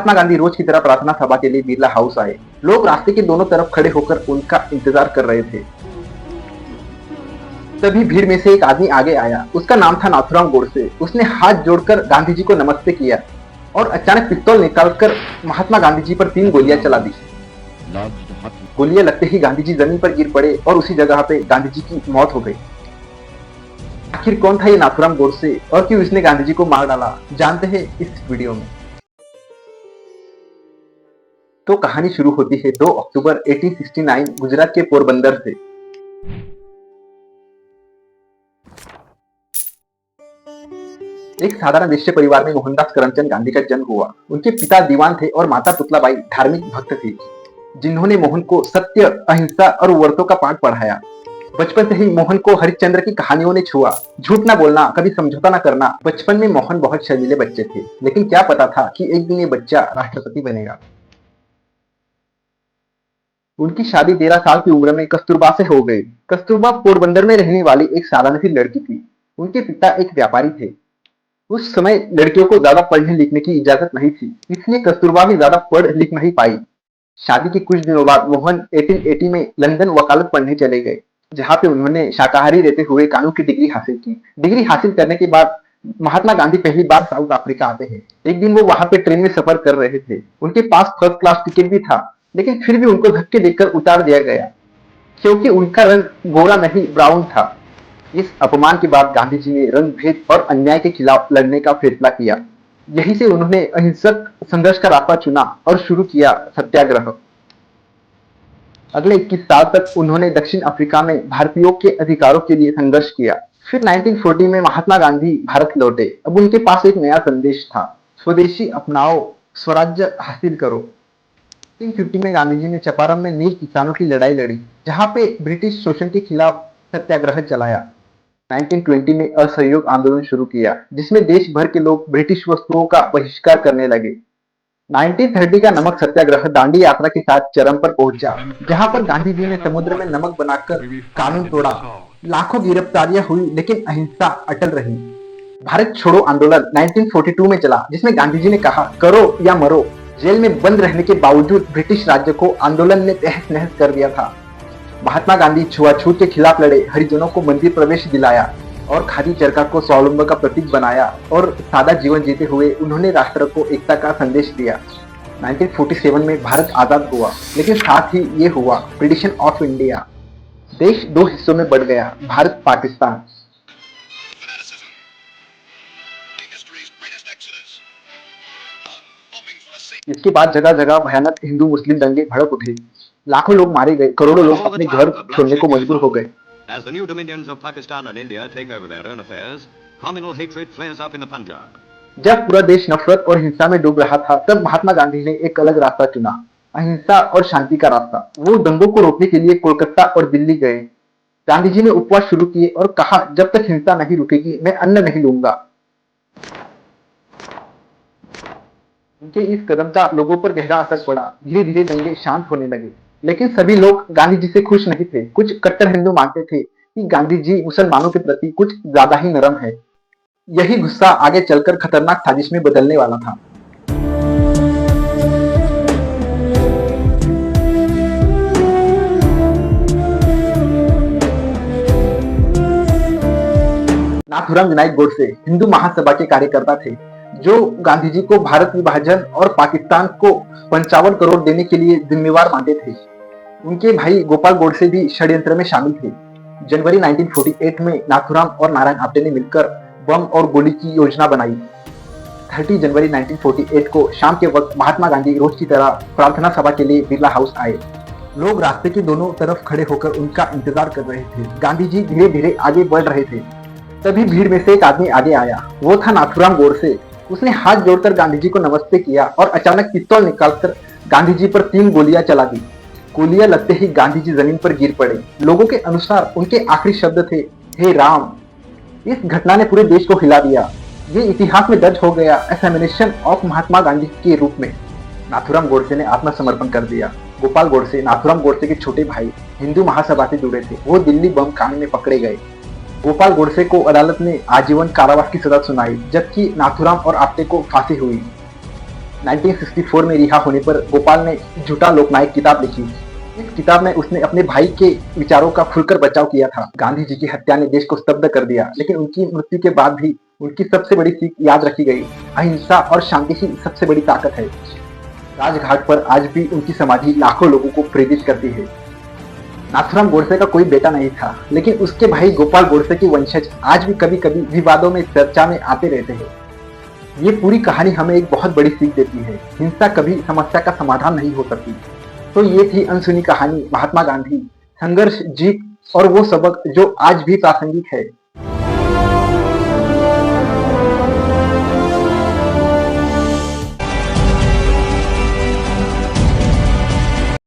महात्मा गांधी रोज की तरह प्रार्थना सभा के लिए बिरला हाउस आए। लोग रास्ते के दोनों तरफ खड़े होकर उनका इंतजार कर रहे थे। तभी भीड़ में से एक आदमी आगे आया। उसका नाम था नाथूराम गोडसे। उसने हाथ जोड़कर गांधी जी को नमस्ते किया और अचानक पिस्तौल निकालकर महात्मा गांधी जी पर 3 गोलियां चला दी। गोलियां लगते ही गांधी जी जमीन पर गिर पड़े और उसी जगह पे गांधी जी की मौत हो गई। आखिर कौन था ये नाथूराम गोडसे और क्यों इसने गांधी जी को मार डाला, जानते हैं इस वीडियो में। तो कहानी शुरू होती है 2 अक्टूबर 1869 गुजरात के पोरबंदर से। एक साधारण वैश्य परिवार में मोहनदास करमचंद गांधी का जन्म हुआ। उनके पिता दीवान थे और माता पुतलाबाई धार्मिक भक्त थी, जिन्होंने मोहन को सत्य, अहिंसा और व्रतों का पाठ पढ़ाया। बचपन से ही मोहन को हरिश्चंद्र की कहानियों ने छुआ। झूठ ना बोलना, कभी समझौता ना करना। बचपन में मोहन बहुत शर्मीले बच्चे थे, लेकिन क्या पता था कि एक दिन ये बच्चा राष्ट्रपति बनेगा। उनकी शादी 13 साल की उम्र में कस्तूरबा से हो गई। कस्तूरबा पोरबंदर में रहने वाली एक साधारण सी लड़की थी। उनके पिता एक व्यापारी थे। उस समय लड़कियों को ज्यादा पढ़ने लिखने की इजाजत नहीं थी, इसलिए कस्तूरबा भी ज्यादा पढ़ लिख नहीं पाई। शादी के कुछ दिनों बाद मोहन 1880 में लंदन वकालत पढ़ने चले गए, जहाँ पे उन्होंने शाकाहारी रहते हुए कानून की डिग्री हासिल की। डिग्री हासिल करने के बाद महात्मा गांधी पहली बार साउथ अफ्रीका आते हैं। एक दिन वो वहां पे ट्रेन में सफर कर रहे थे। उनके पास फर्स्ट क्लास टिकट भी था, लेकिन फिर भी उनको धक्के देकर उतार दिया गया, क्योंकि उनका रंग गोरा नहीं ब्राउन था। इस अपमान के बाद गांधी जी ने रंग भेद और अन्याय के खिलाफ लड़ने का फैसला किया। यहीं से उन्होंने अहिंसक संघर्ष का रास्ता चुना और शुरू किया सत्याग्रह। अगले 21 साल तक उन्होंने दक्षिण अफ्रीका में भारतीयों के अधिकारों के लिए संघर्ष किया। फिर 1940 में महात्मा गांधी भारत लौटे। अब उनके पास एक नया संदेश था, स्वदेशी अपनाओ, स्वराज्य हासिल करो। 1950 में गांधी जी ने चंपारण में नील किसानों की लड़ाई लड़ी, जहां पे ब्रिटिश शोषण के खिलाफ सत्याग्रह चलाया। 1920 में असहयोग आंदोलन शुरू किया, जिसमें देश भर के लोग ब्रिटिश वस्तुओं का बहिष्कार करने लगे। 1930 का नमक सत्याग्रह दांडी यात्रा के साथ चरम पर पहुंचा, जहां पर गांधी जी ने समुद्र में नमक बनाकर कानून तोड़ा। लाखों गिरफ्तारियां हुई, लेकिन अहिंसा अटल रही। भारत छोड़ो आंदोलन 1942 में चला, जिसमें गांधी जी ने कहा, करो या मरो। जेल में बंद रहने के बावजूद ब्रिटिश राज्य को आंदोलन ने तहस नहस कर दिया था। महात्मा गांधी छुआछूत के खिलाफ लड़े, हरिजनों को मंदिर प्रवेश दिलाया और खादी चरखा को स्वावलंबन का प्रतीक बनाया और सादा जीवन जीते हुए उन्होंने राष्ट्र को एकता का संदेश दिया। 1947 में भारत आजाद हुआ, लेकिन साथ ही ये हुआ पार्टीशन ऑफ इंडिया। देश 2 हिस्सों में बढ़ गया, भारत पाकिस्तान। इसके बाद जगह जगह भयानक हिंदू मुस्लिम दंगे भड़क उठे। लाखों लोग मारे गए, करोड़ों लोग अपने घर छोड़ने को मजबूर हो गए। As the new dominions of Pakistan and India take over their own affairs, communal hatred flares up in the Punjab. जब पूरा देश नफरत और हिंसा में डूब रहा था, तब महात्मा गांधी ने एक अलग रास्ता चुना, अहिंसा और शांति का रास्ता। वो दंगों को रोकने के लिए कोलकाता और दिल्ली गए। गांधी जी ने उपवास शुरू किए और कहा, जब तक हिंसा नहीं रुकेगी मैं अन्न नहीं लूंगा। उनके इस कदम का लोगों पर गहरा असर पड़ा। धीरे धीरे दंगे शांत होने लगे, लेकिन सभी लोग गांधी जी से खुश नहीं थे। कुछ कट्टर हिंदू मानते थे कि गांधी जी मुसलमानों के प्रति कुछ ज्यादा ही नरम है। यही गुस्सा आगे चलकर खतरनाक साजिश में बदलने वाला था। नाथूराम विनायक गोडसे हिंदू महासभा के कार्यकर्ता थे, जो गांधी जी को भारत विभाजन और पाकिस्तान को 55 करोड़ देने के लिए जिम्मेवार मानते थे। उनके भाई गोपाल गोडसे भी षड्यंत्र में शामिल थे। जनवरी 1948 में नाथूराम और नारायण आप्टे ने मिलकर बम और गोली की योजना बनाई। 30 जनवरी 1948 को शाम के वक्त महात्मा गांधी रोज की तरह प्रार्थना सभा के लिए बिरला हाउस आए। लोग रास्ते के दोनों तरफ खड़े होकर उनका इंतजार कर रहे थे। गांधी जी धीरे धीरे आगे बढ़ रहे थे। तभी भीड़ में से एक आदमी आगे आया। वो था नाथूराम गोडसे। उसने हाथ जोड़कर गांधी जी को नमस्ते किया और अचानक पिस्तौल निकालकर गांधी जी पर 3 गोलियां चला दी। गोलियां लगते ही गांधी जी जमीन पर गिर पड़े। लोगों के अनुसार उनके आखिरी शब्द थे, हे राम। इस घटना ने पूरे देश को हिला दिया। ये इतिहास में दर्ज हो गया असैसिनेशन ऑफ महात्मा गांधी के रूप में। नाथूराम गोडसे ने आत्मसमर्पण कर दिया। गोपाल गोडसे नाथूराम गोडसे के छोटे भाई हिंदू महासभा से जुड़े थे। वो दिल्ली बम कांड में पकड़े गए। गोपाल गोडसे को अदालत ने आजीवन कारावास की सजा सुनाई, जबकि नाथूराम और आप्टे को फांसी हुई। 1964 में रिहा होने पर गोपाल ने झूठा लोकनायक किताब लिखी। इस किताब में उसने अपने भाई के विचारों का खुलकर बचाव किया था। गांधी जी की हत्या ने देश को स्तब्ध कर दिया, लेकिन उनकी मृत्यु के बाद भी उनकी सबसे बड़ी सीख याद रखी गई। अहिंसा और शांति ही सबसे बड़ी ताकत है। राजघाट पर आज भी उनकी समाधि लाखों लोगों को प्रेरित करती है। नाथुराम गोडसे का कोई बेटा नहीं था, लेकिन उसके भाई गोपाल गोडसे के वंशज आज भी कभी कभी विवादों में चर्चा में आते रहते हैं। ये पूरी कहानी हमें एक बहुत बड़ी सीख देती है। हिंसा कभी समस्या का समाधान नहीं हो सकती। तो ये थी अनसुनी कहानी महात्मा गांधी, संघर्ष, जीत और वो सबक जो आज भी प्रासंगिक है।